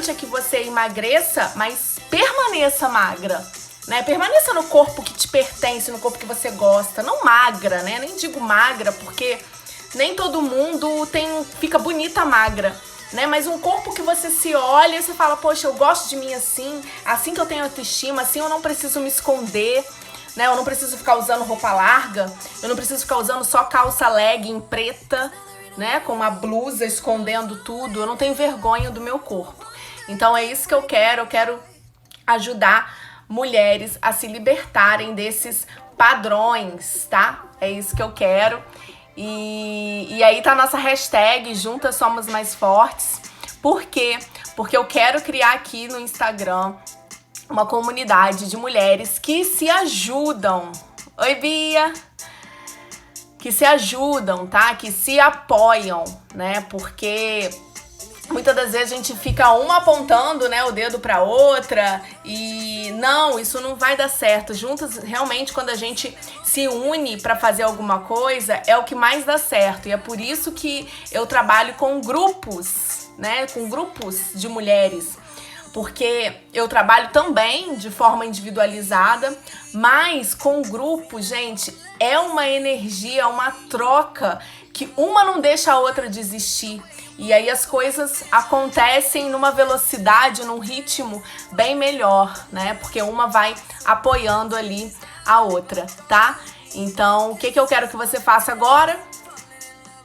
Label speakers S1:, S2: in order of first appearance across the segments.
S1: importante é que você emagreça, mas permaneça magra, né? Permaneça no corpo que te pertence, no corpo que você gosta, não magra, né? Nem digo magra, porque nem todo mundo fica bonita magra, né? Mas um corpo que você se olha e você fala, poxa, eu gosto de mim assim que eu tenho autoestima, assim eu não preciso me esconder, né? Eu não preciso ficar usando roupa larga, eu não preciso ficar usando só calça legging preta, né? Com uma blusa escondendo tudo, eu não tenho vergonha do meu corpo. Então é isso que eu quero ajudar mulheres a se libertarem desses padrões, tá? É isso que eu quero. E aí tá a nossa hashtag Juntas Somos Mais Fortes. Por quê? Porque eu quero criar aqui no Instagram uma comunidade de mulheres que se ajudam. Oi, Bia! Que se ajudam, tá? Que se apoiam, né? Porque muitas das vezes a gente fica uma apontando, né, o dedo pra outra e não, isso não vai dar certo. Juntas, realmente, quando a gente se une pra fazer alguma coisa, é o que mais dá certo. E é por isso que eu trabalho com grupos, né, com grupos de mulheres. Porque eu trabalho também de forma individualizada, mas com grupo, gente, é uma energia, uma troca que uma não deixa a outra desistir. E aí as coisas acontecem numa velocidade, num ritmo bem melhor, né? Porque uma vai apoiando ali a outra, tá? Então, o que eu quero que você faça agora?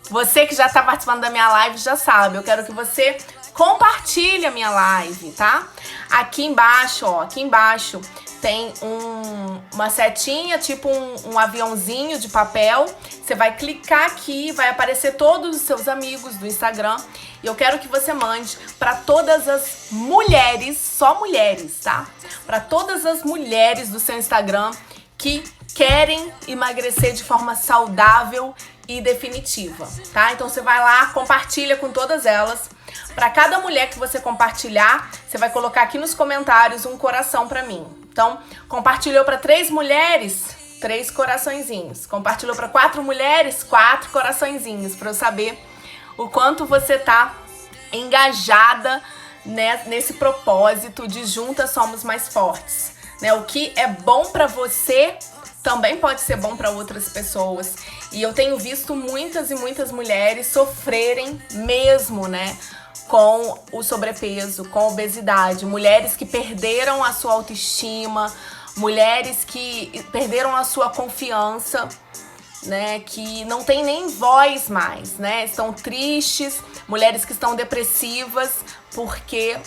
S1: Você que já tá participando da minha live já sabe, eu quero que você compartilhe a minha live, tá? Aqui embaixo, ó, aqui embaixo tem uma setinha, tipo um aviãozinho de papel. Você vai clicar aqui, vai aparecer todos os seus amigos do Instagram. E eu quero que você mande para todas as mulheres, só mulheres, tá? Para todas as mulheres do seu Instagram que querem emagrecer de forma saudável e definitiva, tá? Então você vai lá, compartilha com todas elas. Para cada mulher que você compartilhar, você vai colocar aqui nos comentários um coração para mim. Então, compartilhou para 3 mulheres, 3 coraçõezinhos. Compartilhou para 4 mulheres, 4 coraçõezinhos, para eu saber o quanto você tá engajada, né, nesse propósito de juntas somos mais fortes, né? O que é bom para você também pode ser bom para outras pessoas. E eu tenho visto muitas e muitas mulheres sofrerem mesmo, né, com o sobrepeso, com a obesidade. Mulheres que perderam a sua autoestima, mulheres que perderam a sua confiança, né, que não tem nem voz mais, né, estão tristes, mulheres que estão depressivas, porque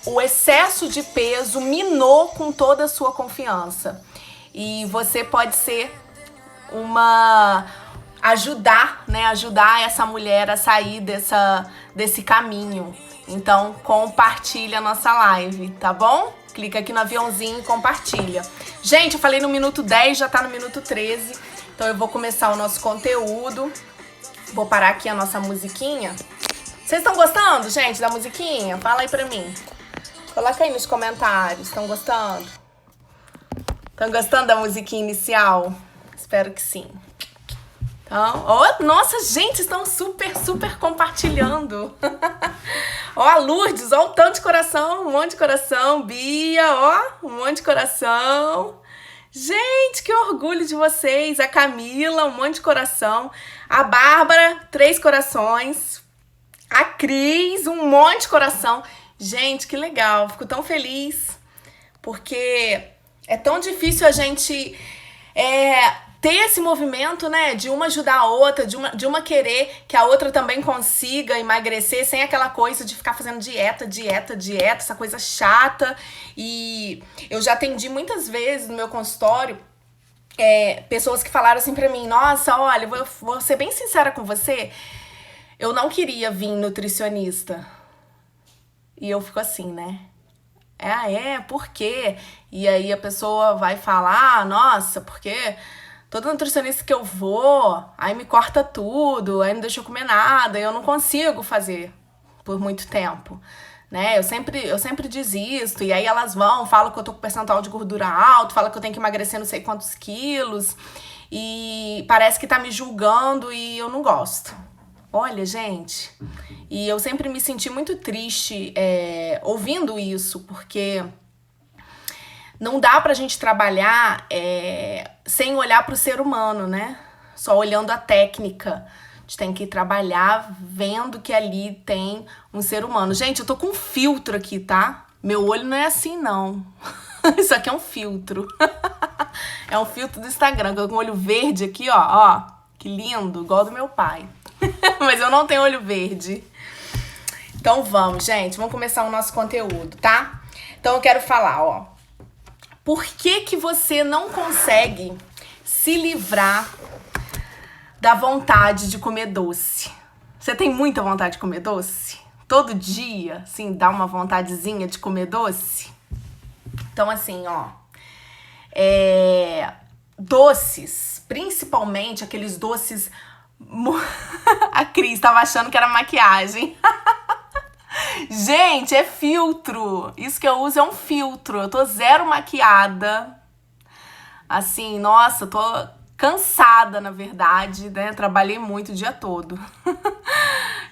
S1: o excesso de peso minou com toda a sua confiança. E você pode ser ajudar essa mulher a sair desse caminho. Então, compartilha a nossa live, tá bom? Clica aqui no aviãozinho e compartilha. Gente, eu falei no minuto 10, já tá no minuto 13. Então, eu vou começar o nosso conteúdo. Vou parar aqui a nossa musiquinha. Vocês estão gostando, gente, da musiquinha? Fala aí pra mim. Coloca aí nos comentários. Estão gostando? Estão gostando da musiquinha inicial? Espero que sim. Então, nossa, gente, estão super compartilhando. Ó, a Lourdes, ó, o tanto de coração, um monte de coração. Bia, ó, um monte de coração. Gente, que orgulho de vocês. A Camila, um monte de coração. A Bárbara, 3 corações. A Cris, um monte de coração. Gente, que legal. Fico tão feliz. Porque é tão difícil a gente ter esse movimento, né, de uma ajudar a outra, de uma querer que a outra também consiga emagrecer, sem aquela coisa de ficar fazendo dieta, essa coisa chata. E eu já atendi muitas vezes no meu consultório pessoas que falaram assim pra mim, nossa, olha, vou ser bem sincera com você, eu não queria vir nutricionista. E eu fico assim, né? Por quê? E aí a pessoa vai falar, nossa, porque todo nutricionista que eu vou, aí me corta tudo, aí não deixa eu comer nada, eu não consigo fazer por muito tempo, né? Eu sempre desisto, e aí elas falam que eu tô com percentual de gordura alto, falam que eu tenho que emagrecer não sei quantos quilos, e parece que tá me julgando e eu não gosto. Olha, gente, e eu sempre me senti muito triste ouvindo isso, porque não dá pra gente trabalhar sem olhar pro ser humano, né? Só olhando a técnica. A gente tem que trabalhar vendo que ali tem um ser humano. Gente, eu tô com um filtro aqui, tá? Meu olho não é assim, não. Isso aqui é um filtro. É um filtro do Instagram. Eu tô com o olho verde aqui, ó. Que lindo, igual do meu pai. Mas eu não tenho olho verde. Então vamos, gente. Vamos começar o nosso conteúdo, tá? Então eu quero falar, ó. Por que você não consegue se livrar da vontade de comer doce? Você tem muita vontade de comer doce? Todo dia, assim, dá uma vontadezinha de comer doce? Então, assim, ó. Doces, principalmente aqueles doces... A Cris tava achando que era maquiagem. Gente, é filtro. Isso que eu uso é um filtro. Eu tô zero maquiada. Assim, nossa, tô cansada, na verdade, né? Trabalhei muito o dia todo.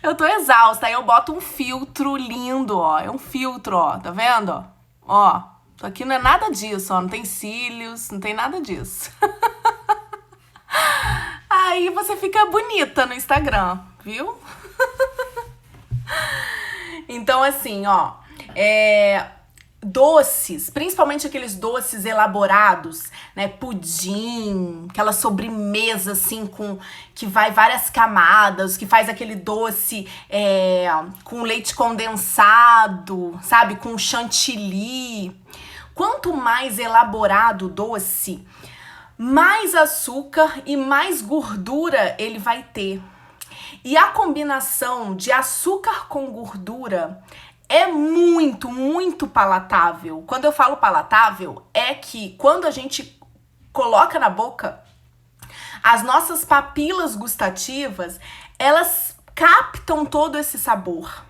S1: Eu tô exausta. Aí eu boto um filtro lindo, ó. É um filtro, ó. Tá vendo? Ó, isso aqui não é nada disso, ó. Não tem cílios, não tem nada disso. Aí você fica bonita no Instagram, viu? Então, assim, ó, doces, principalmente aqueles doces elaborados, né, pudim, aquela sobremesa, assim, que vai várias camadas, que faz aquele doce com leite condensado, sabe, com chantilly. Quanto mais elaborado o doce, mais açúcar e mais gordura ele vai ter. E a combinação de açúcar com gordura é muito, muito palatável. Quando eu falo palatável, é que quando a gente coloca na boca, as nossas papilas gustativas, elas captam todo esse sabor,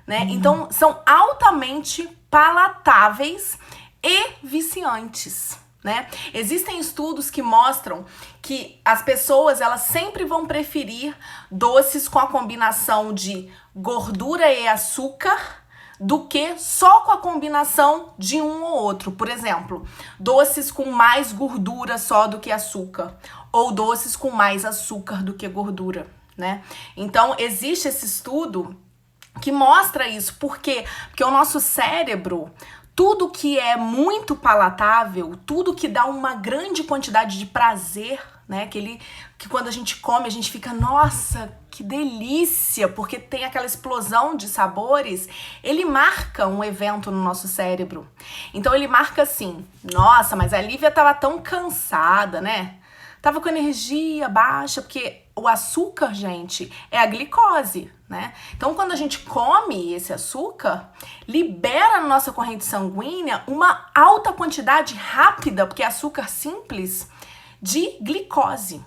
S1: né? Então, são altamente palatáveis e viciantes, né? Existem estudos que mostram que as pessoas elas sempre vão preferir doces com a combinação de gordura e açúcar do que só com a combinação de um ou outro. Por exemplo, doces com mais gordura só do que açúcar, ou doces com mais açúcar do que gordura, né? Então, existe esse estudo que mostra isso. Por quê? Porque o nosso cérebro, tudo que é muito palatável, tudo que dá uma grande quantidade de prazer, né? Que quando a gente come, a gente fica, nossa, que delícia, porque tem aquela explosão de sabores, ele marca um evento no nosso cérebro. Então ele marca assim, nossa, mas a Lívia tava tão cansada, né? Tava com energia baixa, porque o açúcar, gente, é a glicose, né? Então, quando a gente come esse açúcar, libera na nossa corrente sanguínea uma alta quantidade rápida, porque é açúcar simples, de glicose.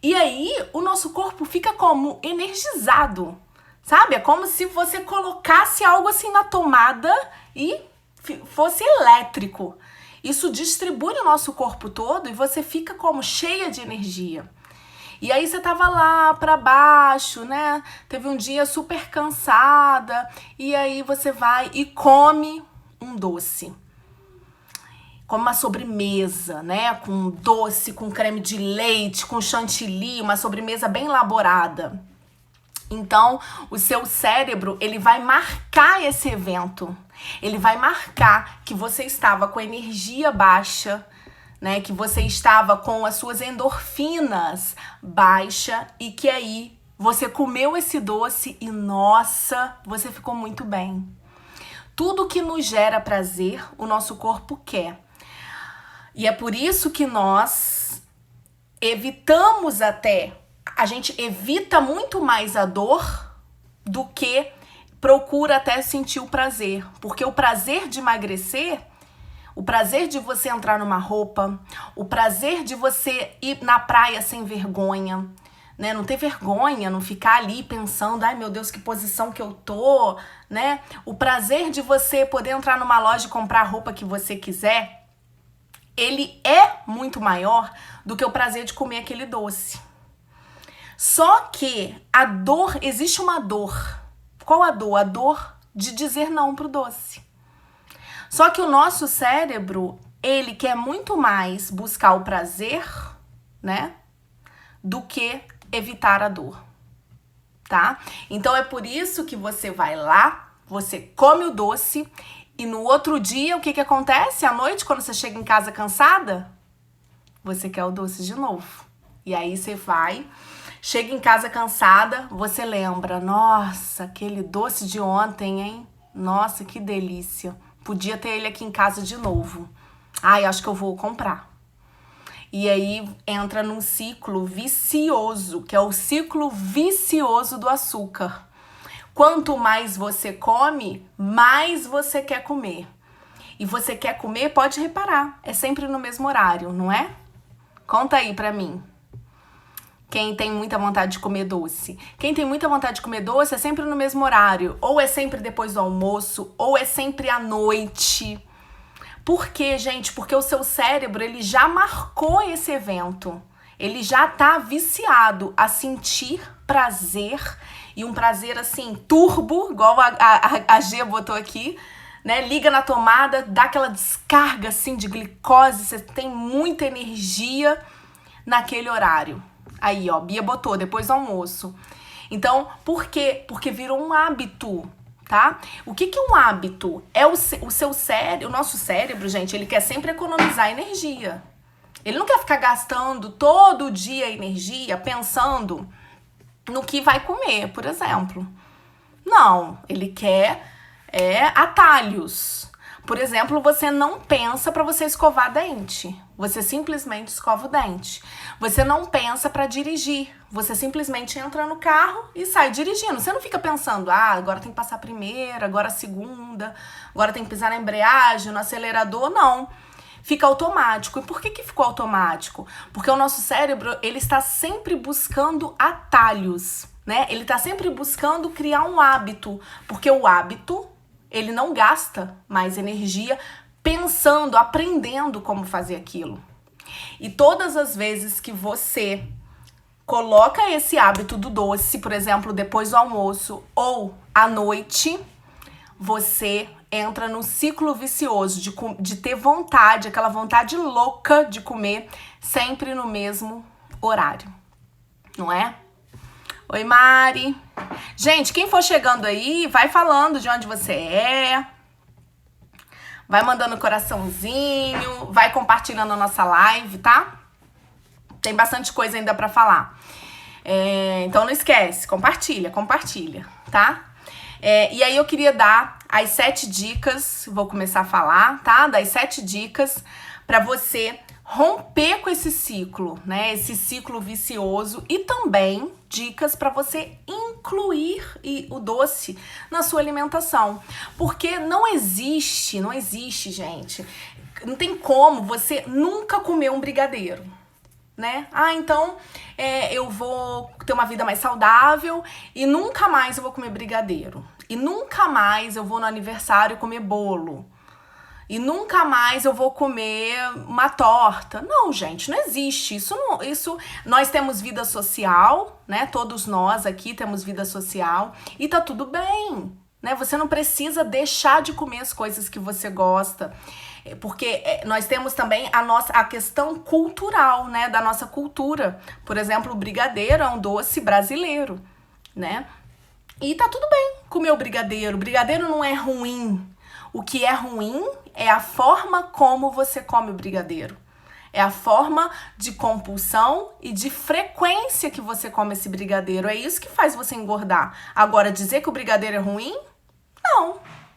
S1: E aí, o nosso corpo fica como energizado, sabe? É como se você colocasse algo assim na tomada e fosse elétrico. Isso distribui o nosso corpo todo e você fica como cheia de energia. E aí você tava lá pra baixo, né? Teve um dia super cansada e aí você vai e come um doce. Come uma sobremesa, né? Com doce, com creme de leite, com chantilly, uma sobremesa bem elaborada. Então, o seu cérebro, ele vai marcar esse evento. Ele vai marcar que você estava com energia baixa, né? Que você estava com as suas endorfinas baixa e que aí você comeu esse doce e, nossa, você ficou muito bem. Tudo que nos gera prazer, o nosso corpo quer. E é por isso que nós evitamos a gente evita muito mais a dor do que procura até sentir o prazer. Porque o prazer de emagrecer, o prazer de você entrar numa roupa, o prazer de você ir na praia sem vergonha, né? Não ter vergonha, não ficar ali pensando, ai meu Deus, que posição que eu tô, né? O prazer de você poder entrar numa loja e comprar a roupa que você quiser, ele é muito maior do que o prazer de comer aquele doce. Só que a dor, existe uma dor. Qual a dor? A dor de dizer não pro doce. Só que o nosso cérebro, ele quer muito mais buscar o prazer, né, do que evitar a dor, tá? Então é por isso que você vai lá, você come o doce e no outro dia, o que acontece? À noite, quando você chega em casa cansada, você quer o doce de novo. E aí você vai, chega em casa cansada, você lembra, nossa, aquele doce de ontem, hein? Nossa, que delícia. Podia ter ele aqui em casa de novo. Ai, acho que eu vou comprar. E aí entra num ciclo vicioso, que é o ciclo vicioso do açúcar. Quanto mais você come, mais você quer comer. E você quer comer, pode reparar, é sempre no mesmo horário, não é? Conta aí pra mim. Quem tem muita vontade de comer doce. Quem tem muita vontade de comer doce é sempre no mesmo horário. Ou é sempre depois do almoço, ou é sempre à noite. Por quê, gente? Porque o seu cérebro, ele já marcou esse evento. Ele já tá viciado a sentir prazer. E um prazer, assim, turbo, igual a G botou aqui, né? Liga na tomada, dá aquela descarga, assim, de glicose. Você tem muita energia naquele horário. Aí, ó, Bia botou, depois do almoço. Então, por quê? Porque virou um hábito, tá? O que é um hábito? É o seu cérebro, o nosso cérebro, gente, ele quer sempre economizar energia. Ele não quer ficar gastando todo dia energia pensando no que vai comer, por exemplo. Não, ele quer atalhos. Por exemplo, você não pensa para você escovar dente. Você simplesmente escova o dente. Você não pensa para dirigir. Você simplesmente entra no carro e sai dirigindo. Você não fica pensando, agora tem que passar a primeira, agora a segunda, agora tem que pisar na embreagem, no acelerador. Não. Fica automático. E por que ficou automático? Porque o nosso cérebro, ele está sempre buscando atalhos, né? Ele está sempre buscando criar um hábito. Porque o hábito, ele não gasta mais energia pensando, aprendendo como fazer aquilo. E todas as vezes que você coloca esse hábito do doce, por exemplo, depois do almoço ou à noite, você entra no ciclo vicioso de ter vontade, aquela vontade louca de comer sempre no mesmo horário, não é? Oi, Mari. Gente, quem for chegando aí, vai falando de onde você é. Vai mandando coraçãozinho, vai compartilhando a nossa live, tá? Tem bastante coisa ainda pra falar. Então não esquece, compartilha, tá? E aí eu queria dar as 7 dicas, vou começar a falar, tá? Das 7 dicas pra você romper com esse ciclo, né? Esse ciclo vicioso e também dicas para você incluir o doce na sua alimentação. Porque não existe, gente, não tem como você nunca comer um brigadeiro, né? Então eu vou ter uma vida mais saudável e nunca mais eu vou comer brigadeiro. E nunca mais eu vou no aniversário comer bolo. E nunca mais eu vou comer uma torta. Não, gente, não existe. Isso nós temos vida social, né? Todos nós aqui temos vida social e tá tudo bem, né? Você não precisa deixar de comer as coisas que você gosta, porque nós temos também a questão cultural, né? Da nossa cultura. Por exemplo, o brigadeiro é um doce brasileiro, né? E tá tudo bem comer o brigadeiro. O brigadeiro não é ruim. O que é ruim é a forma como você come o brigadeiro. É a forma de compulsão e de frequência que você come esse brigadeiro. É isso que faz você engordar. Agora, dizer que o brigadeiro é ruim?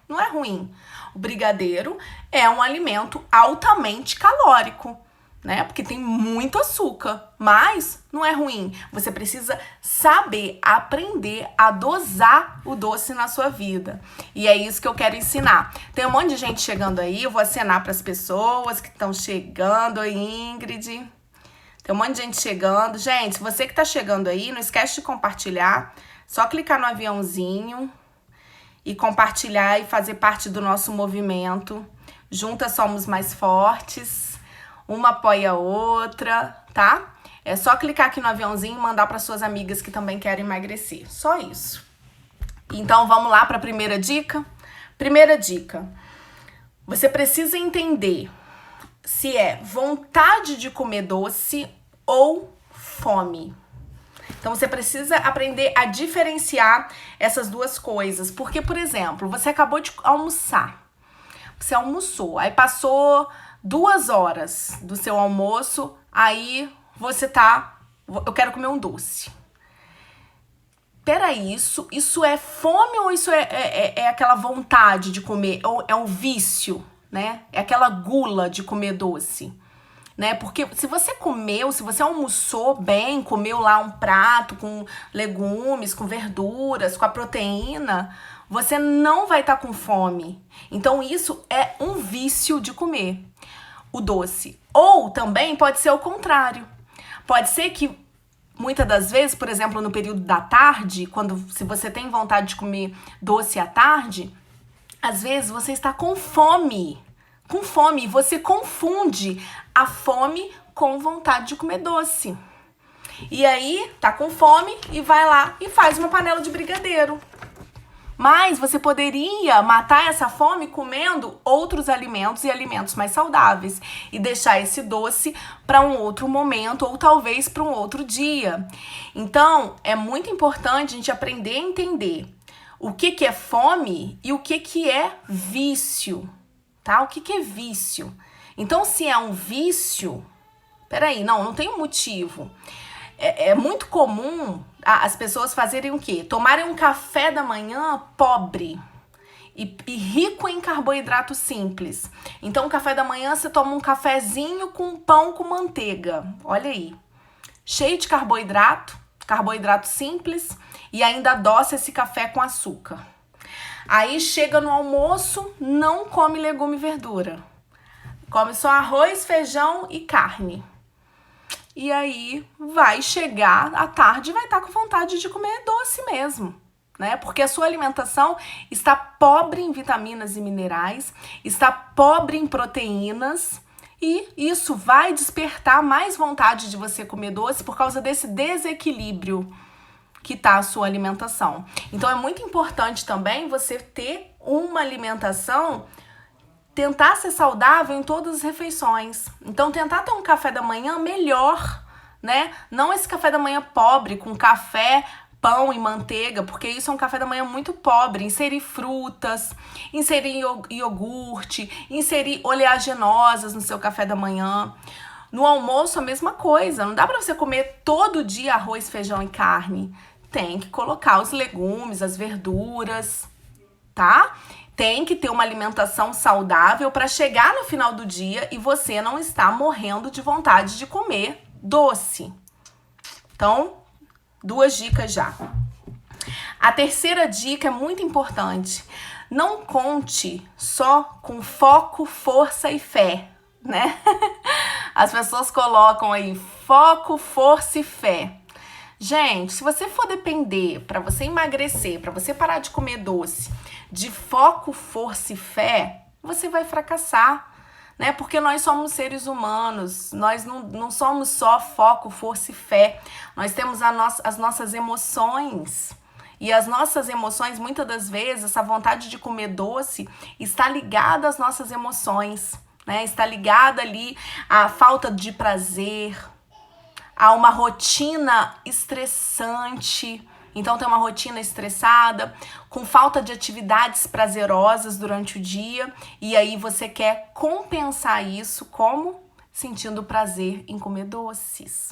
S1: Não é ruim. O brigadeiro é um alimento altamente calórico, né? Porque tem muito açúcar, mas não é ruim. Você precisa saber, aprender a dosar o doce na sua vida. E é isso que eu quero ensinar. Tem um monte de gente chegando aí, eu vou acenar para as pessoas que estão chegando. Oi, Ingrid. Tem um monte de gente chegando. Gente, você que está chegando aí, não esquece de compartilhar. Só clicar no aviãozinho e compartilhar e fazer parte do nosso movimento. Juntas somos mais fortes. Uma apoia a outra, tá? É só clicar aqui no aviãozinho e mandar para suas amigas que também querem emagrecer. Só isso. Então, vamos lá para a primeira dica? Primeira dica. Você precisa entender se é vontade de comer doce ou fome. Então, você precisa aprender a diferenciar essas duas coisas. Porque, por exemplo, você acabou de almoçar. Você almoçou, aí passou 2 horas do seu almoço, aí você eu quero comer um doce. Peraí, isso é fome ou isso é aquela vontade de comer? Ou é um vício, né? É aquela gula de comer doce, né? Porque se você almoçou bem, comeu lá um prato com legumes, com verduras, com a proteína, você não vai estar com fome. Então isso é um vício de comer o doce. Ou também pode ser o contrário. Pode ser que muitas das vezes, por exemplo, no período da tarde, se você tem vontade de comer doce à tarde, às vezes você está com fome. Com fome, você confunde a fome com vontade de comer doce. E aí, tá com fome e vai lá e faz uma panela de brigadeiro. Mas você poderia matar essa fome comendo outros alimentos e alimentos mais saudáveis e deixar esse doce para um outro momento ou talvez para um outro dia. Então, é muito importante a gente aprender a entender o que é fome e o que é vício, tá? O que é vício? Então, se é um vício, peraí, não tem um motivo. É muito comum as pessoas fazerem o quê? Tomarem um café da manhã pobre e rico em carboidrato simples. Então, o café da manhã você toma um cafezinho com pão com manteiga. Olha aí. Cheio de carboidrato simples e ainda adoça esse café com açúcar. Aí chega no almoço, não come legume e verdura. Come só arroz, feijão e carne. E aí vai chegar à tarde e vai estar com vontade de comer doce mesmo, né? Porque a sua alimentação está pobre em vitaminas e minerais, está pobre em proteínas e isso vai despertar mais vontade de você comer doce por causa desse desequilíbrio que tá a sua alimentação. Então é muito importante também você ter uma alimentação, tentar ser saudável em todas as refeições. Então, tentar ter um café da manhã melhor, né? Não esse café da manhã pobre, com café, pão e manteiga, porque isso é um café da manhã muito pobre. Inserir frutas, inserir iogurte, inserir oleaginosas no seu café da manhã. No almoço, a mesma coisa. Não dá pra você comer todo dia arroz, feijão e carne. Tem que colocar os legumes, as verduras, tá? Tem que ter uma alimentação saudável para chegar no final do dia e você não estar morrendo de vontade de comer doce. Então, 2 dicas já. A terceira dica é muito importante. Não conte só com foco, força e fé, né? As pessoas colocam aí foco, força e fé. Gente, se você for depender para você emagrecer, para você parar de comer doce, de foco, força e fé, você vai fracassar, né? Porque nós somos seres humanos, nós não somos só foco, força e fé. Nós temos as nossas emoções. E as nossas emoções, muitas das vezes, essa vontade de comer doce está ligada às nossas emoções, né? Está ligada ali à falta de prazer, a uma rotina estressante. Então, tem uma rotina estressada, com falta de atividades prazerosas durante o dia, e aí você quer compensar isso como? Sentindo prazer em comer doces,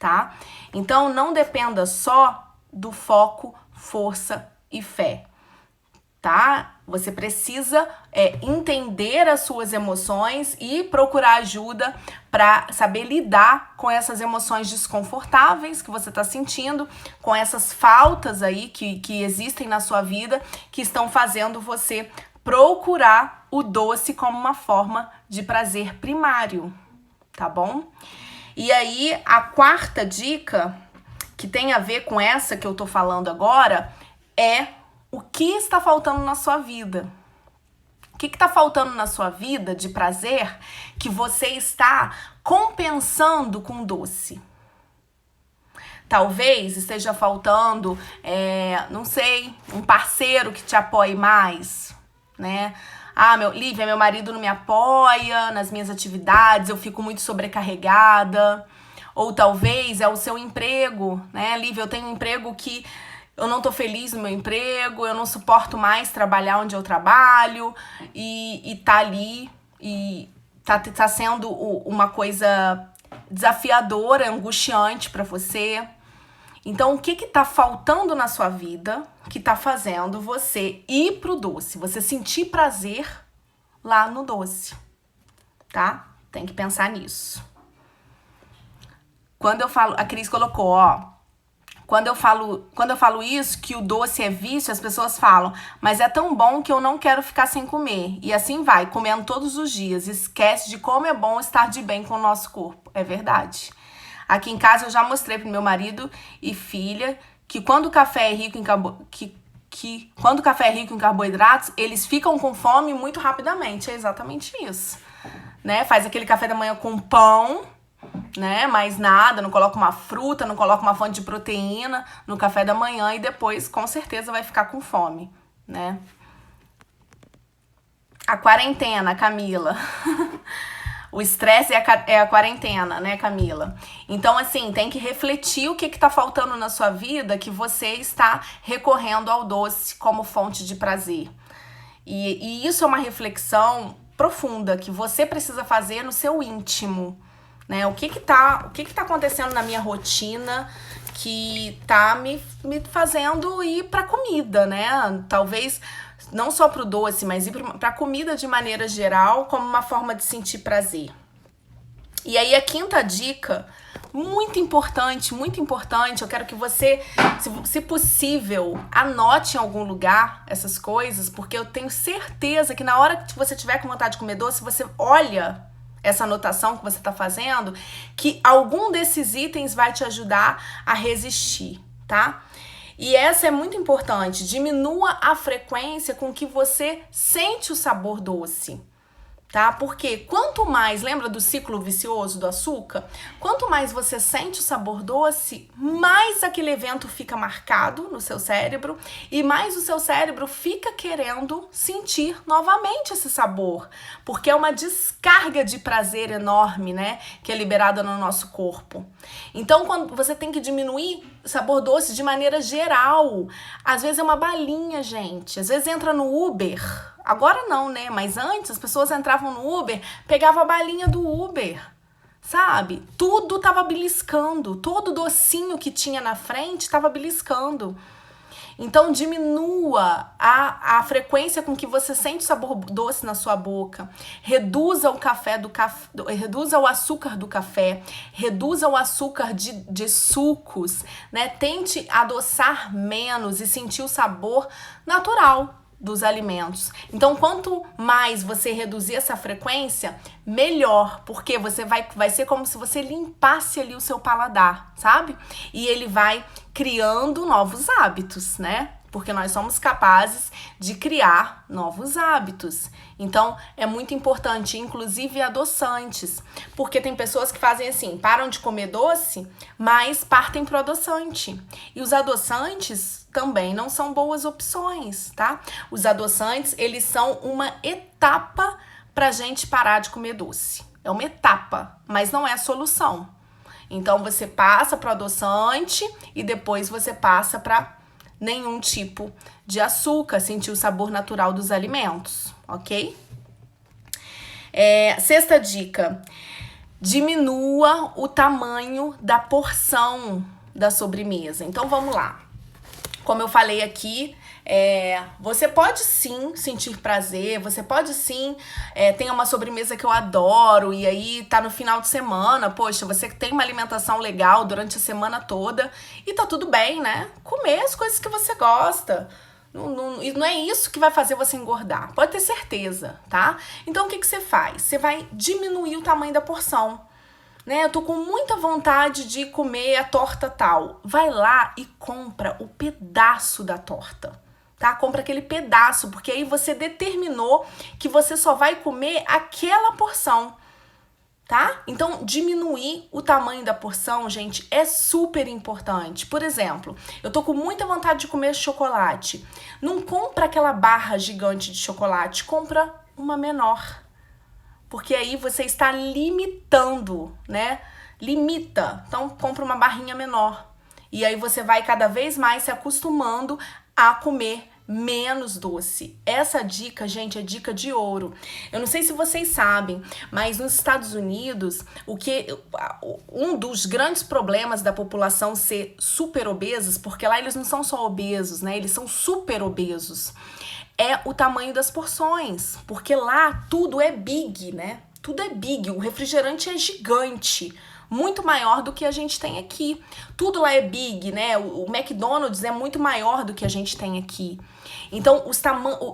S1: tá? Então, não dependa só do foco, força e fé, tá? Você precisa entender as suas emoções e procurar ajuda para saber lidar com essas emoções desconfortáveis que você está sentindo, com essas faltas aí que existem na sua vida, que estão fazendo você procurar o doce como uma forma de prazer primário, tá bom? E aí, a quarta dica, que tem a ver com essa que eu tô falando agora, é o que está faltando na sua vida. O que está faltando na sua vida de prazer que você está compensando com doce? Talvez esteja faltando, não sei, um parceiro que te apoie mais, né? Lívia, meu marido não me apoia nas minhas atividades, eu fico muito sobrecarregada. Ou talvez é o seu emprego, né? Lívia, eu tenho um emprego que eu não tô feliz no meu emprego, eu não suporto mais trabalhar onde eu trabalho, e tá ali, e tá sendo uma coisa desafiadora, angustiante pra você. Então, o que tá faltando na sua vida que tá fazendo você ir pro doce? Você sentir prazer lá no doce, tá? Tem que pensar nisso. Quando eu falo, a Cris colocou, ó, quando eu falo isso, que o doce é vício, as pessoas falam, mas é tão bom que eu não quero ficar sem comer. E assim vai, comendo todos os dias. Esquece de como é bom estar de bem com o nosso corpo. É verdade. Aqui em casa eu já mostrei pro meu marido e filha que quando o café é rico em quando o café é rico em carboidratos, eles ficam com fome muito rapidamente. É exatamente isso, né? Faz aquele café da manhã com pão, né? Mais nada, não coloca uma fruta, não coloca uma fonte de proteína no café da manhã e depois com certeza vai ficar com fome, né? A quarentena, Camila. O estresse é a quarentena, né, Camila? Então, assim, tem que refletir o que tá faltando na sua vida que você está recorrendo ao doce como fonte de prazer. E isso é uma reflexão profunda que você precisa fazer no seu íntimo, né? O que tá acontecendo na minha rotina que tá me fazendo ir pra comida, né? Talvez não só pro doce, mas ir pra comida de maneira geral, como uma forma de sentir prazer. E aí a quinta dica, muito importante, eu quero que você, se possível, anote em algum lugar essas coisas, porque eu tenho certeza que na hora que você tiver com vontade de comer doce, você olha essa anotação que você tá fazendo, que algum desses itens vai te ajudar a resistir, tá? E essa é muito importante, diminua a frequência com que você sente o sabor doce, tá? Porque quanto mais, lembra do ciclo vicioso do açúcar? Quanto mais você sente o sabor doce, mais aquele evento fica marcado no seu cérebro e mais o seu cérebro fica querendo sentir novamente esse sabor, porque é uma descarga de prazer enorme, né, que é liberada no nosso corpo. Então, quando você tem que diminuir o sabor doce de maneira geral, às vezes é uma balinha, gente, às vezes entra no Uber. Agora não, né? Mas antes as pessoas entravam no Uber, pegavam a balinha do Uber, sabe? Tudo tava beliscando, todo docinho que tinha na frente tava beliscando. Então diminua a frequência com que você sente sabor doce na sua boca. Reduza reduza o açúcar do café, reduza o açúcar de sucos, né? Tente adoçar menos e sentir o sabor natural dos alimentos. Então, quanto mais você reduzir essa frequência, melhor, porque você vai ser como se você limpasse ali o seu paladar, sabe? E ele vai criando novos hábitos, né? Porque nós somos capazes de criar novos hábitos. Então, é muito importante, inclusive adoçantes, porque tem pessoas que fazem assim, param de comer doce, mas partem pro adoçante. E os adoçantes também não são boas opções, tá? Os adoçantes, eles são uma etapa pra gente parar de comer doce. É uma etapa, mas não é a solução. Então, você passa pro adoçante e depois você passa para nenhum tipo de açúcar, sentir o sabor natural dos alimentos, ok? Sexta dica, diminua o tamanho da porção da sobremesa. Então, vamos lá. Como eu falei aqui, você pode sim sentir prazer, você pode sim, tem uma sobremesa que eu adoro e aí tá no final de semana, poxa, você tem uma alimentação legal durante a semana toda e tá tudo bem, né? Comer as coisas que você gosta. Não é isso que vai fazer você engordar, pode ter certeza, tá? Então, o que você faz? Você vai diminuir o tamanho da porção. Né? Eu tô com muita vontade de comer a torta tal. Vai lá e compra o pedaço da torta, tá? Compra aquele pedaço, porque aí você determinou que você só vai comer aquela porção, tá? Então, diminuir o tamanho da porção, gente, é super importante. Por exemplo, eu tô com muita vontade de comer chocolate. Não compra aquela barra gigante de chocolate, compra uma menor. Porque aí você está limitando, né? Limita. Então, compra uma barrinha menor. E aí você vai cada vez mais se acostumando a comer menos doce. Essa dica, gente, é dica de ouro. Eu não sei se vocês sabem, mas nos Estados Unidos, um dos grandes problemas da população ser super obesos, porque lá eles não são só obesos, né? Eles são super obesos. É o tamanho das porções, porque lá tudo é big, né? Tudo é big, o refrigerante é gigante, muito maior do que a gente tem aqui. Tudo lá é big, né? O McDonald's é muito maior do que a gente tem aqui. Então,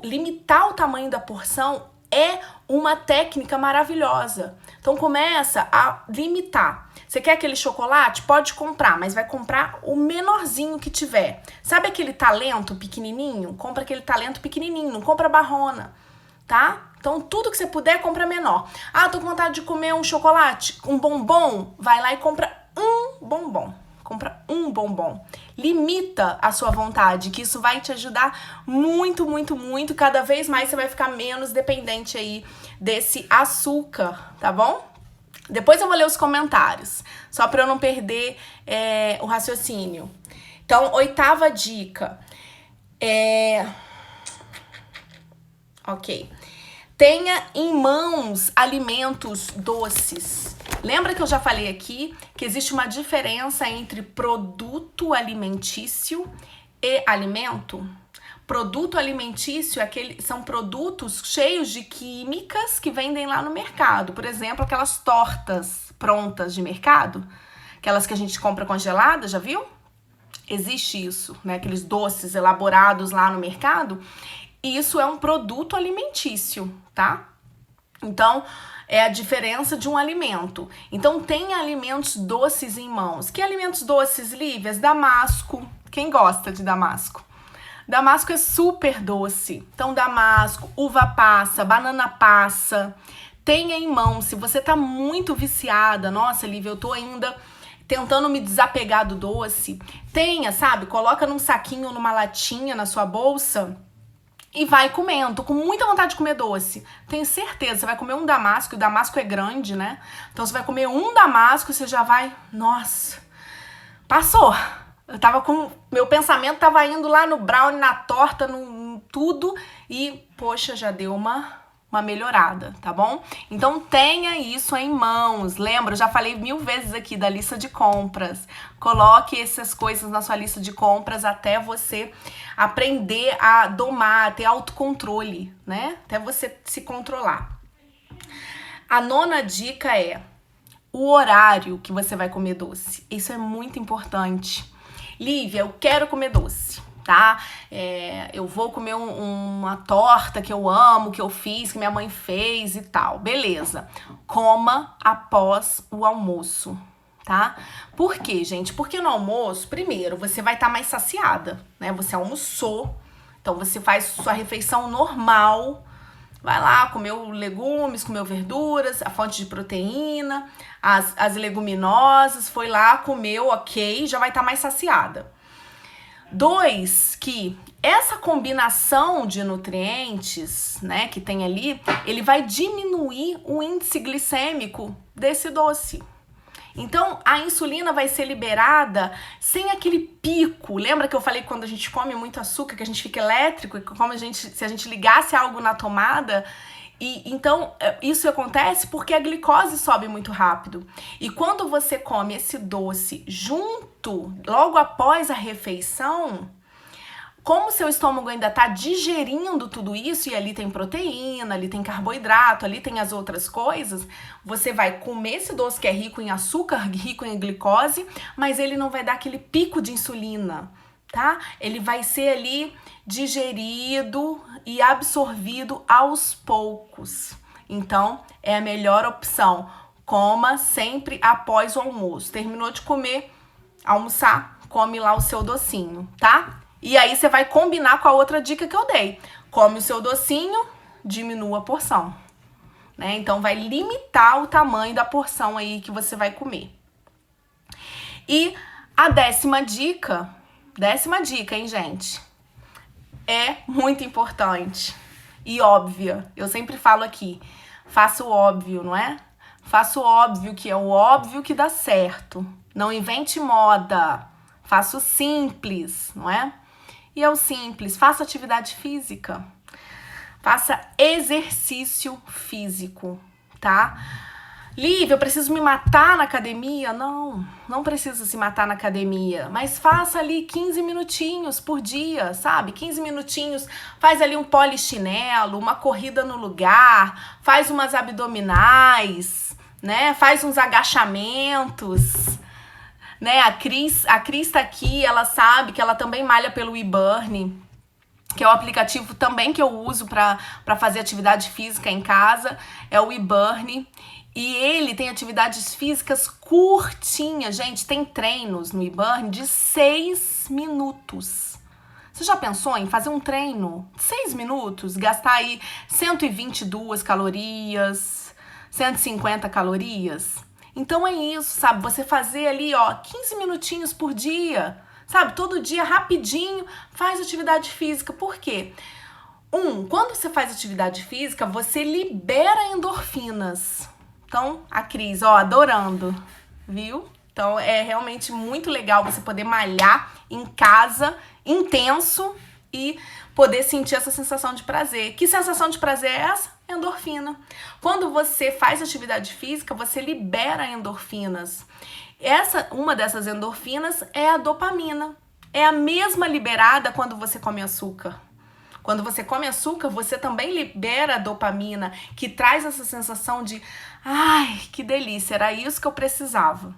S1: limitar o tamanho da porção é uma técnica maravilhosa. Então, começa a limitar. Você quer aquele chocolate? Pode comprar, mas vai comprar o menorzinho que tiver. Sabe aquele talento pequenininho? Compra aquele talento pequenininho, não compra barrona, tá? Então, tudo que você puder, compra menor. Ah, tô com vontade de comer um chocolate, um bombom. Vai lá e compra um bombom. Compra um bombom. Limita a sua vontade, que isso vai te ajudar muito, muito, muito. Cada vez mais você vai ficar menos dependente aí desse açúcar, tá bom? Depois eu vou ler os comentários, só para eu não perder o raciocínio. Então, 8ª dica. Ok. Tenha em mãos alimentos doces. Lembra que eu já falei aqui que existe uma diferença entre produto alimentício e alimento? Produto alimentício são produtos cheios de químicas que vendem lá no mercado. Por exemplo, aquelas tortas prontas de mercado, aquelas que a gente compra congeladas, já viu? Existe isso, né? Aqueles doces elaborados lá no mercado. Isso é um produto alimentício, tá? Então, é a diferença de um alimento. Então, tem alimentos doces em mãos. Que alimentos doces, Lívias? Damasco. Quem gosta de damasco? Damasco é super doce. Então, damasco, uva passa, banana passa. Tenha em mão. Se você tá muito viciada, nossa, Lívia, eu tô ainda tentando me desapegar do doce. Tenha, sabe? Coloca num saquinho, numa latinha na sua bolsa e vai comendo. Tô com muita vontade de comer doce. Tenho certeza, você vai comer um damasco, e o damasco é grande, né? Então você vai comer um damasco e você já vai... Nossa, passou. Eu tava com... Meu pensamento tava indo lá no brownie, na torta, no tudo. E, poxa, já deu uma melhorada, tá bom? Então tenha isso em mãos. Lembra, eu já falei 1000 vezes aqui da lista de compras. Coloque essas coisas na sua lista de compras até você aprender a domar, ter autocontrole, né? Até você se controlar. A 9ª dica é o horário que você vai comer doce. Isso é muito importante. Lívia, eu quero comer doce, tá? Eu vou comer uma torta que eu amo, que eu fiz, que minha mãe fez e tal. Beleza. Coma após o almoço, tá? Por quê, gente? Porque no almoço, primeiro, você vai estar mais saciada, né? Você almoçou, então você faz sua refeição normal. Vai lá, comeu legumes, comeu verduras, a fonte de proteína, as leguminosas, foi lá, comeu, ok, já vai estar mais saciada. 2, que essa combinação de nutrientes, né, que tem ali, ele vai diminuir o índice glicêmico desse doce. Então, a insulina vai ser liberada sem aquele pico. Lembra que eu falei que quando a gente come muito açúcar, que a gente fica elétrico, como se a gente ligasse algo na tomada? Então, isso acontece porque a glicose sobe muito rápido. E quando você come esse doce logo após a refeição, como o seu estômago ainda está digerindo tudo isso, e ali tem proteína, ali tem carboidrato, ali tem as outras coisas, você vai comer esse doce que é rico em açúcar, rico em glicose, mas ele não vai dar aquele pico de insulina, tá? Ele vai ser ali digerido e absorvido aos poucos. Então, é a melhor opção. Coma sempre após o almoço. Terminou de comer, almoçar, come lá o seu docinho, tá? E aí você vai combinar com a outra dica que eu dei. Come o seu docinho, diminua a porção. né? Então vai limitar o tamanho da porção aí que você vai comer. E a décima dica, hein, gente? É muito importante e óbvia. Eu sempre falo aqui, faça o óbvio, não é? Faça o óbvio, que é o óbvio que dá certo. Não invente moda. Faça o simples, não é? E é o simples, faça atividade física. Faça exercício físico, tá? Lívia, eu preciso me matar na academia? Não precisa se matar na academia, mas faça ali 15 minutinhos por dia, sabe? 15 minutinhos, faz ali um polichinelo, uma corrida no lugar, faz umas abdominais, né? Faz uns agachamentos, né? A Cris tá aqui, ela sabe que ela também malha pelo WeBurn, que é o aplicativo também que eu uso para fazer atividade física em casa, é o WeBurn. E ele tem atividades físicas curtinhas, gente. Tem treinos no WeBurn de 6 minutos. Você já pensou em fazer um treino de 6 minutos? Gastar aí 122 calorias, 150 calorias? Então é isso, sabe? Você fazer ali, 15 minutinhos por dia, sabe? Todo dia, rapidinho, faz atividade física. Por quê? Quando você faz atividade física, você libera endorfinas. Então, a Cris, adorando, viu? Então, é realmente muito legal você poder malhar em casa, intenso, e poder sentir essa sensação de prazer. Que sensação de prazer é essa? Endorfina. Quando você faz atividade física, você libera endorfinas. Uma dessas endorfinas é a dopamina. É a mesma liberada quando você come açúcar. Quando você come açúcar, você também libera a dopamina, que traz essa sensação de ai, que delícia, era isso que eu precisava.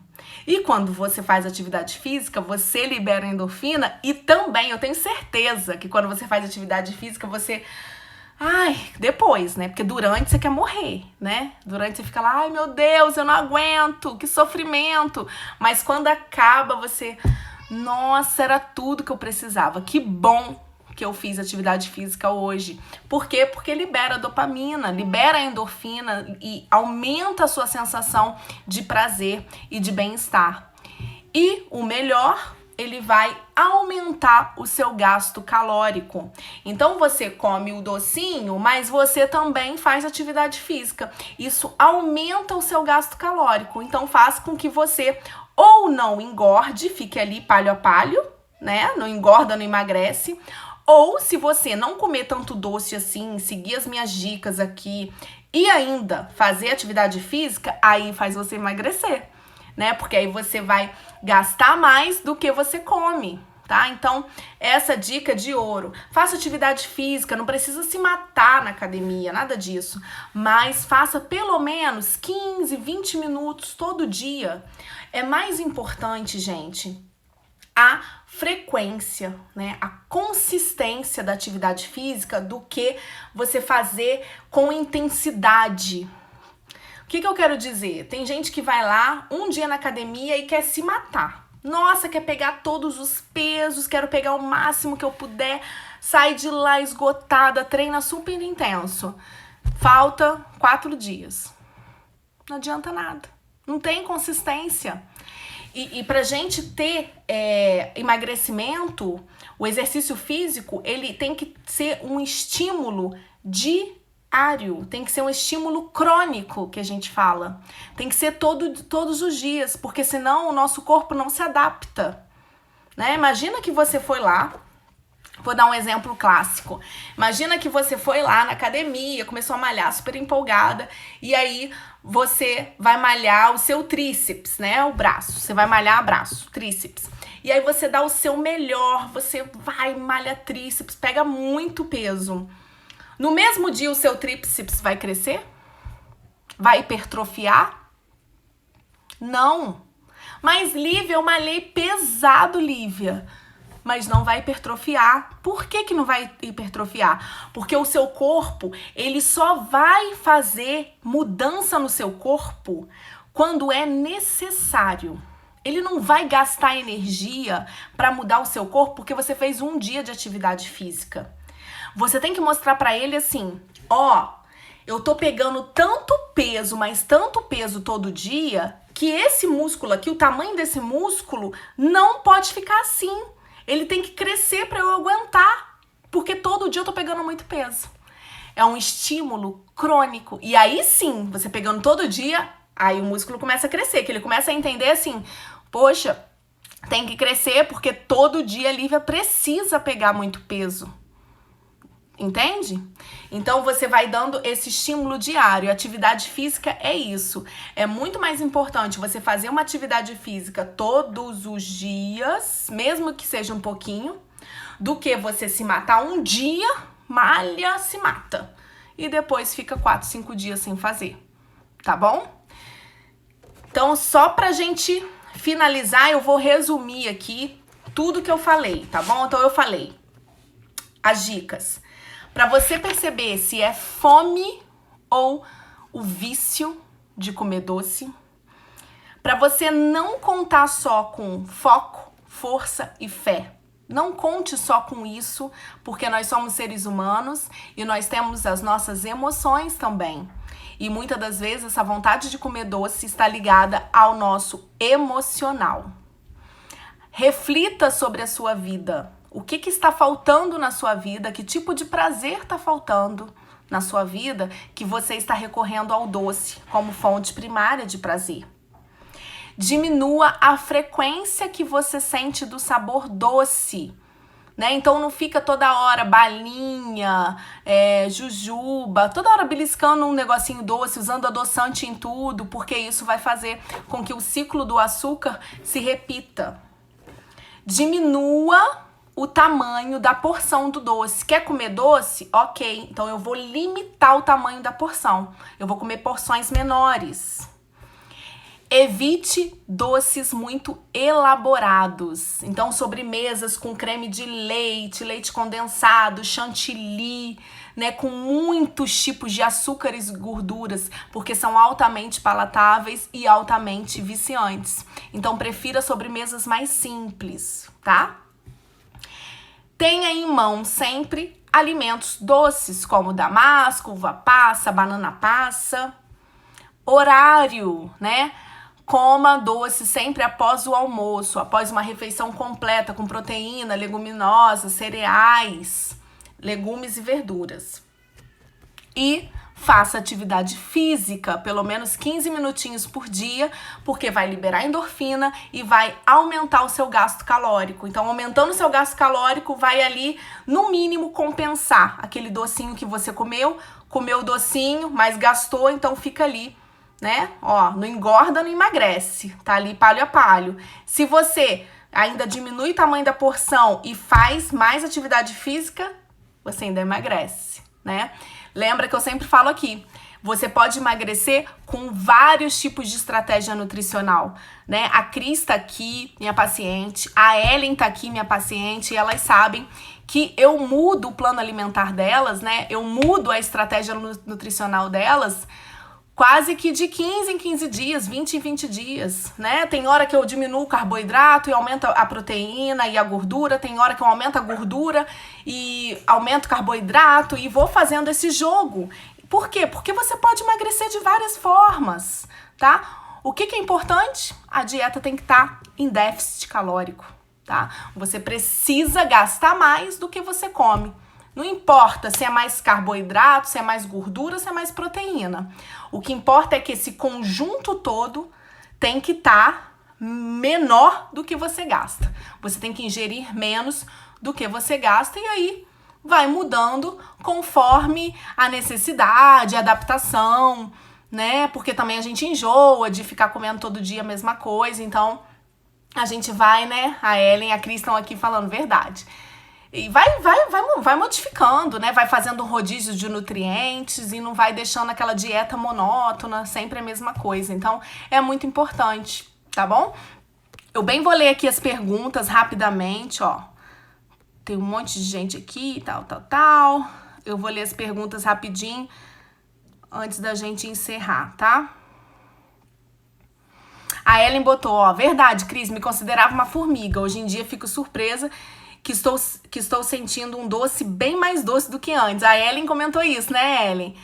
S1: E quando você faz atividade física, você libera a endorfina e também, eu tenho certeza que quando você faz atividade física, você... depois, né? Porque durante você quer morrer, né? Durante você fica lá, ai meu Deus, eu não aguento, que sofrimento. Mas quando acaba, você... Nossa, era tudo que eu precisava, que bom que eu fiz atividade física hoje. Por quê? Porque libera dopamina, libera endorfina e aumenta a sua sensação de prazer e de bem-estar. E o melhor, ele vai aumentar o seu gasto calórico. Então você come o docinho, mas você também faz atividade física. Isso aumenta o seu gasto calórico. Então faz com que você ou não engorde, fique ali palho a palho, né? Não engorda, não emagrece. Ou se você não comer tanto doce assim, seguir as minhas dicas aqui e ainda fazer atividade física, aí faz você emagrecer, né? Porque aí você vai gastar mais do que você come, tá? Então, essa dica de ouro. Faça atividade física, não precisa se matar na academia, nada disso. Mas faça pelo menos 15, 20 minutos todo dia. É mais importante, gente, a frequência, né? A consistência da atividade física do que você fazer com intensidade. O que eu quero dizer? Tem gente que vai lá um dia na academia e quer se matar. Nossa, quer pegar todos os pesos, quero pegar o máximo que eu puder, sai de lá esgotada, treina super intenso. Falta 4 dias. Não adianta nada. Não tem consistência. E pra gente ter emagrecimento, o exercício físico, ele tem que ser um estímulo diário, tem que ser um estímulo crônico, que a gente fala. Tem que ser todos os dias, porque senão o nosso corpo não se adapta, né? Imagina que você foi lá, vou dar um exemplo clássico. Imagina que você foi lá na academia, começou a malhar super empolgada, e aí você vai malhar o seu tríceps, né? O braço. Você vai malhar braço, tríceps. E aí você dá o seu melhor, você vai, malha tríceps, pega muito peso. No mesmo dia o seu tríceps vai crescer? Vai hipertrofiar? Não. Mas, Lívia, eu malhei pesado, Lívia. Mas não vai hipertrofiar. Por que não vai hipertrofiar? Porque o seu corpo, ele só vai fazer mudança no seu corpo quando é necessário. Ele não vai gastar energia para mudar o seu corpo porque você fez um dia de atividade física. Você tem que mostrar para ele assim, eu tô pegando tanto peso, mas tanto peso todo dia, que esse músculo aqui, o tamanho desse músculo, não pode ficar assim. Ele tem que crescer para eu aguentar, porque todo dia eu tô pegando muito peso. É um estímulo crônico. E aí sim, você pegando todo dia, aí o músculo começa a crescer, que ele começa a entender assim, poxa, tem que crescer porque todo dia a Lívia precisa pegar muito peso. Entende? Então você vai dando esse estímulo diário. Atividade física é isso. É muito mais importante você fazer uma atividade física todos os dias, mesmo que seja um pouquinho, do que você se matar um dia, malha, se mata. E depois fica 4, 5 dias sem fazer. Tá bom? Então, só pra gente finalizar, eu vou resumir aqui tudo que eu falei, tá bom? Então, eu falei as dicas. Para você perceber se é fome ou o vício de comer doce. Para você não contar só com foco, força e fé. Não conte só com isso, porque nós somos seres humanos e nós temos as nossas emoções também. E muitas das vezes essa vontade de comer doce está ligada ao nosso emocional. Reflita sobre a sua vida. O que está faltando na sua vida? Que tipo de prazer está faltando na sua vida que você está recorrendo ao doce como fonte primária de prazer? Diminua a frequência que você sente do sabor doce, né? Então não fica toda hora balinha, jujuba, toda hora beliscando um negocinho doce, usando adoçante em tudo, porque isso vai fazer com que o ciclo do açúcar se repita. Diminua o tamanho da porção do doce. Quer comer doce? Ok, então eu vou limitar o tamanho da porção. Eu vou comer porções menores. Evite doces muito elaborados. Então, sobremesas com creme de leite, leite condensado, chantilly, né, com muitos tipos de açúcares e gorduras, porque são altamente palatáveis e altamente viciantes. Então, prefira sobremesas mais simples, tá? Tenha em mão sempre alimentos doces, como damasco, uva passa, banana passa. Horário, né? Coma doce sempre após o almoço, após uma refeição completa com proteína, leguminosas, cereais, legumes e verduras. E faça atividade física, pelo menos 15 minutinhos por dia, porque vai liberar endorfina e vai aumentar o seu gasto calórico. Então, aumentando o seu gasto calórico, vai ali, no mínimo, compensar aquele docinho que você comeu o docinho, mas gastou, então fica ali, né? Ó, não engorda, não emagrece, tá ali palho a palho. Se você ainda diminui o tamanho da porção e faz mais atividade física, você ainda emagrece, né? Lembra que eu sempre falo aqui, você pode emagrecer com vários tipos de estratégia nutricional, né? A Cris tá aqui, minha paciente, a Ellen tá aqui, minha paciente, e elas sabem que eu mudo o plano alimentar delas, né? Eu mudo a estratégia nutricional delas quase que de 15 em 15 dias, 20 em 20 dias, né? Tem hora que eu diminuo o carboidrato e aumento a proteína e a gordura, tem hora que eu aumento a gordura e aumento o carboidrato e vou fazendo esse jogo. Por quê? Porque você pode emagrecer de várias formas, tá? O que é importante? A dieta tem que estar em déficit calórico, tá? Você precisa gastar mais do que você come. Não importa se é mais carboidrato, se é mais gordura, se é mais proteína. O que importa é que esse conjunto todo tem que estar menor do que você gasta. Você tem que ingerir menos do que você gasta e aí vai mudando conforme a necessidade, a adaptação, né? Porque também a gente enjoa de ficar comendo todo dia a mesma coisa. Então, a gente vai, né? A Ellen e a Cris estão aqui falando verdade. E vai modificando, né? Vai fazendo um rodízio de nutrientes e não vai deixando aquela dieta monótona, sempre a mesma coisa. Então, é muito importante, tá bom? Eu bem vou ler aqui as perguntas rapidamente, ó. Tem um monte de gente aqui, tal. Eu vou ler as perguntas rapidinho antes da gente encerrar, tá? A Ellen botou, ó, verdade, Cris, me considerava uma formiga. Hoje em dia fico surpresa que estou sentindo um doce bem mais doce do que antes. A Ellen comentou isso, né, Ellen?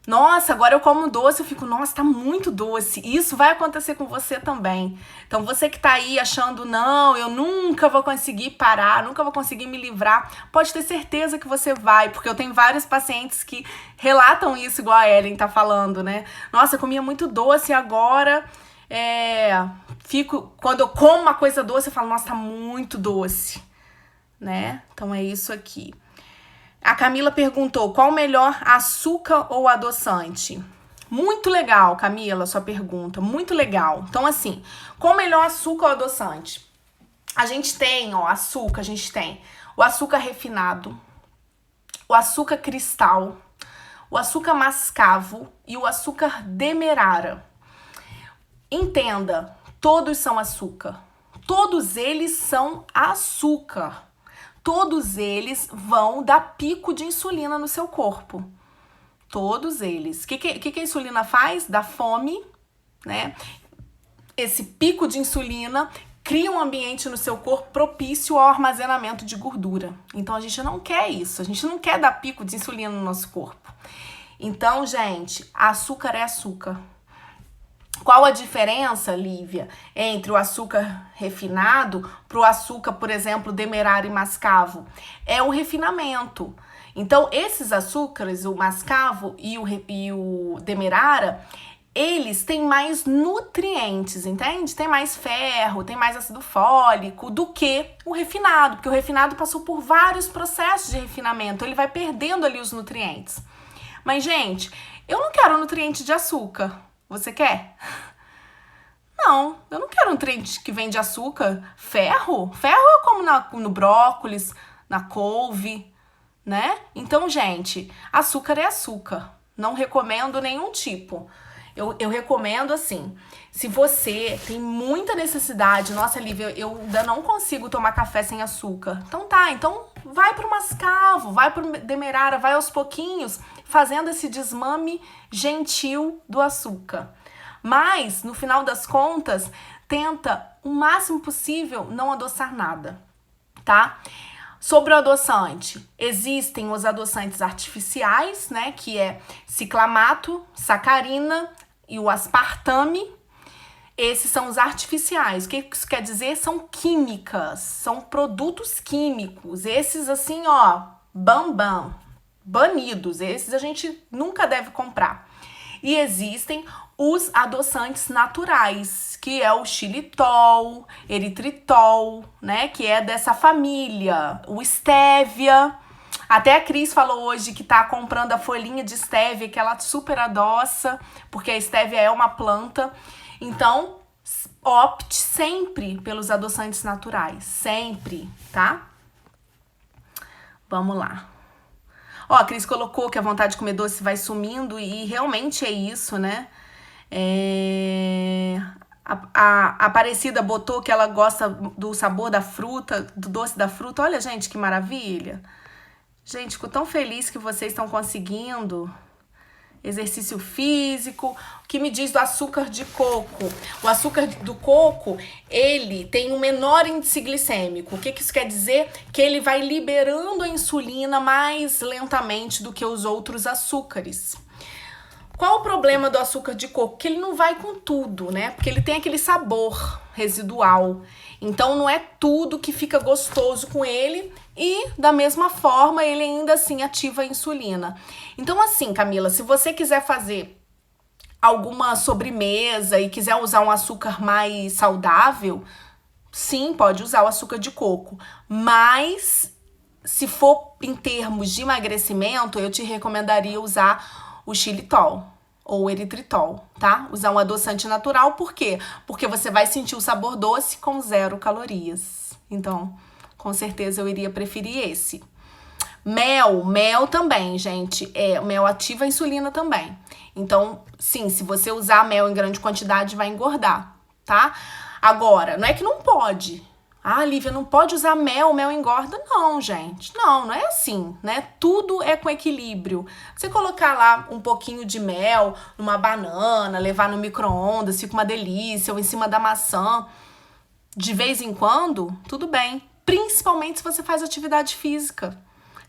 S1: Nossa, agora eu como doce, eu fico, nossa, tá muito doce. Isso vai acontecer com você também. Então, você que tá aí achando, não, eu nunca vou conseguir parar, nunca vou conseguir me livrar, pode ter certeza que você vai, porque eu tenho vários pacientes que relatam isso, igual a Ellen tá falando, né? Nossa, eu comia muito doce e agora, quando eu como uma coisa doce, eu falo, nossa, tá muito doce, né? Então, é isso aqui. A Camila perguntou, qual o melhor, açúcar ou adoçante? Muito legal, Camila, sua pergunta, muito legal. Então, assim, qual o melhor, açúcar ou adoçante? A gente tem, açúcar, a gente tem o açúcar refinado, o açúcar cristal, o açúcar mascavo e o açúcar demerara. Entenda, todos são açúcar. Todos eles são açúcar. Todos eles vão dar pico de insulina no seu corpo. Todos eles. O que a insulina faz? Dá fome, né? Esse pico de insulina cria um ambiente no seu corpo propício ao armazenamento de gordura. Então, a gente não quer isso. A gente não quer dar pico de insulina no nosso corpo. Então, gente, açúcar é açúcar. Qual a diferença, Lívia, entre o açúcar refinado para o açúcar, por exemplo, demerara e mascavo? É o refinamento. Então, esses açúcares, o mascavo e o demerara, eles têm mais nutrientes, entende? Tem mais ferro, tem mais ácido fólico do que o refinado, porque o refinado passou por vários processos de refinamento, ele vai perdendo ali os nutrientes. Mas, gente, eu não quero nutriente de açúcar. Você quer? Não, eu não quero um nutriente que vem de açúcar. Ferro? Ferro eu como no brócolis, na couve, né? Então, gente, açúcar é açúcar. Não recomendo nenhum tipo. Eu recomendo assim, se você tem muita necessidade, nossa, Lívia, eu ainda não consigo tomar café sem açúcar. Então tá, então vai pro mascavo, vai pro demerara, vai aos pouquinhos, fazendo esse desmame gentil do açúcar. Mas, no final das contas, tenta o máximo possível não adoçar nada, tá? Sobre o adoçante, existem os adoçantes artificiais, né, que é ciclamato, sacarina e o aspartame. Esses são os artificiais. O que isso quer dizer? São químicas, são produtos químicos. Esses assim, bambam, banidos. Esses a gente nunca deve comprar. E existem os adoçantes naturais, que é o xilitol, eritritol, né, que é dessa família, o stevia. Até a Cris falou hoje que tá comprando a folhinha de stevia, que ela super adoça, porque a stevia é uma planta. Então, opte sempre pelos adoçantes naturais, sempre, tá? Vamos lá. A Cris colocou que a vontade de comer doce vai sumindo e realmente é isso, né? A Aparecida botou que ela gosta do sabor da fruta, do doce da fruta. Olha, gente, que maravilha. Gente, fico tão feliz que vocês estão conseguindo. Exercício físico. O que me diz do açúcar de coco? O açúcar do coco, ele tem um menor índice glicêmico. O que isso quer dizer? Que ele vai liberando a insulina mais lentamente do que os outros açúcares. Qual o problema do açúcar de coco? Que ele não vai com tudo, né? Porque ele tem aquele sabor residual. Então, não é tudo que fica gostoso com ele e, da mesma forma, ele ainda assim ativa a insulina. Então, assim, Camila, se você quiser fazer alguma sobremesa e quiser usar um açúcar mais saudável, sim, pode usar o açúcar de coco. Mas, se for em termos de emagrecimento, eu te recomendaria usar o xilitol ou eritritol, tá? Usar um adoçante natural, por quê? Porque você vai sentir o sabor doce com 0 calorias. Então, com certeza eu iria preferir esse. Mel também, gente. Mel ativa a insulina também. Então, sim, se você usar mel em grande quantidade, vai engordar, tá? Agora, não é que não pode. Ah, Lívia, não pode usar mel engorda. Não, gente. Não é assim, né? Tudo é com equilíbrio. Você colocar lá um pouquinho de mel numa banana, levar no micro-ondas, fica uma delícia, ou em cima da maçã, de vez em quando, tudo bem. Principalmente se você faz atividade física.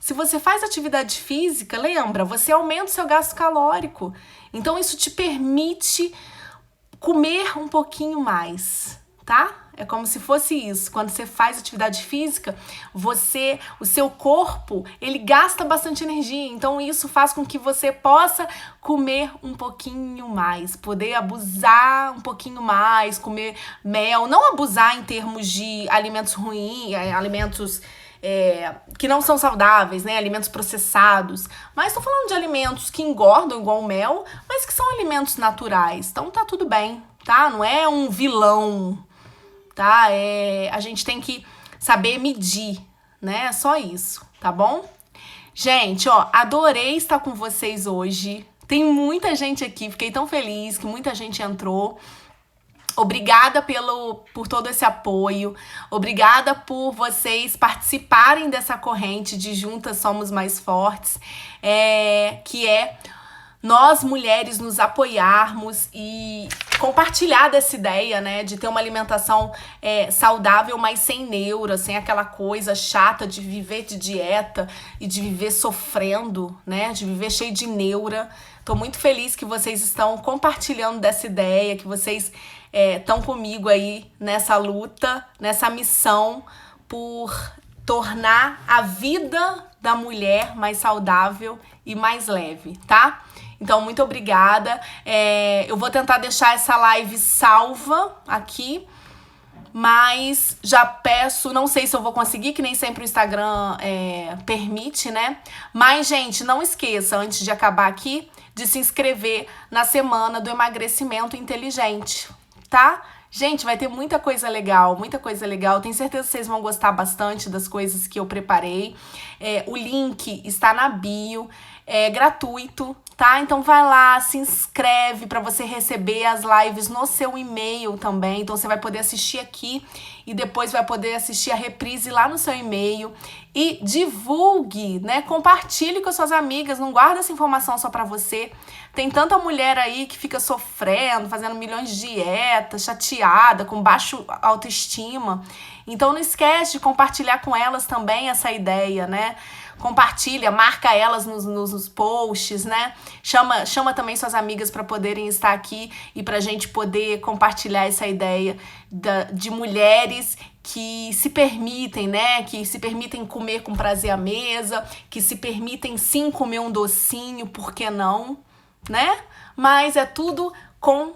S1: Se você faz atividade física, lembra, você aumenta o seu gasto calórico. Então isso te permite comer um pouquinho mais, tá? É como se fosse isso. Quando você faz atividade física, o seu corpo, ele gasta bastante energia. Então isso faz com que você possa comer um pouquinho mais, poder abusar um pouquinho mais, comer mel, não abusar em termos de alimentos ruins, alimentos que não são saudáveis, né? Alimentos processados. Mas tô falando de alimentos que engordam igual o mel, mas que são alimentos naturais. Então tá tudo bem, tá? Não é um vilão, tá? A gente tem que saber medir, né? É só isso, tá bom? Gente, ó, adorei estar com vocês hoje. Tem muita gente aqui, fiquei tão feliz que muita gente entrou. Obrigada por todo esse apoio, obrigada por vocês participarem dessa corrente de Juntas Somos Mais Fortes, que é nós mulheres nos apoiarmos e compartilhar dessa ideia, né, de ter uma alimentação saudável, mas sem neura, sem aquela coisa chata de viver de dieta e de viver sofrendo, né, de viver cheio de neura. Tô muito feliz que vocês estão compartilhando dessa ideia, que vocês estão comigo aí nessa luta, nessa missão por tornar a vida da mulher mais saudável e mais leve, tá? Então, muito obrigada. Eu vou tentar deixar essa live salva aqui, mas já peço, não sei se eu vou conseguir, que nem sempre o Instagram permite, né? Mas, gente, não esqueça, antes de acabar aqui, de se inscrever na Semana do Emagrecimento Inteligente, tá? Gente, vai ter muita coisa legal, muita coisa legal. Tenho certeza que vocês vão gostar bastante das coisas que eu preparei. O link está na bio, é gratuito, tá? Então vai lá, se inscreve para você receber as lives no seu e-mail também. Então você vai poder assistir aqui e depois vai poder assistir a reprise lá no seu e-mail. E divulgue, né? Compartilhe com as suas amigas, não guarda essa informação só para você. Tem tanta mulher aí que fica sofrendo, fazendo milhões de dietas, chateada, com baixo autoestima. Então não esquece de compartilhar com elas também essa ideia, né? Compartilha, marca elas nos posts, né? Chama também suas amigas para poderem estar aqui e pra gente poder compartilhar essa ideia de mulheres que se permitem, né? Que se permitem comer com prazer à mesa, que se permitem sim comer um docinho, por que não, né? Mas é tudo com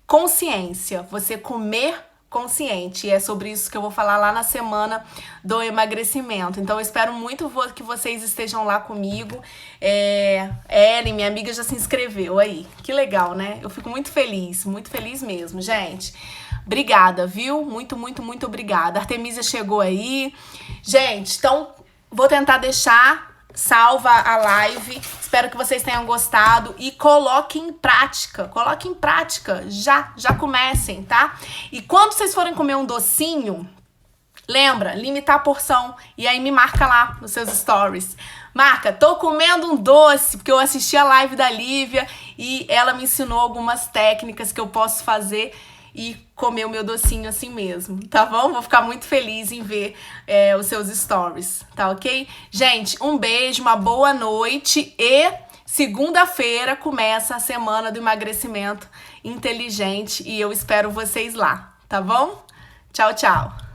S1: consciência. Você comer consciente. E é sobre isso que eu vou falar lá na Semana do Emagrecimento. Então eu espero muito que vocês estejam lá comigo. Ellen, minha amiga, já se inscreveu aí. Que legal, né? Eu fico muito feliz mesmo, gente. Obrigada, viu? Muito, muito, muito obrigada. A Artemisia chegou aí. Gente, então vou tentar deixar salva a live. Espero que vocês tenham gostado e coloquem em prática. Já comecem, tá? E quando vocês forem comer um docinho, lembra, limitar a porção e aí me marca lá nos seus stories. Marca, tô comendo um doce, porque eu assisti a live da Lívia e ela me ensinou algumas técnicas que eu posso fazer e comer o meu docinho assim mesmo, tá bom? Vou ficar muito feliz em ver os seus stories, tá ok? Gente, um beijo, uma boa noite e segunda-feira começa a Semana do Emagrecimento Inteligente e eu espero vocês lá, tá bom? Tchau, tchau!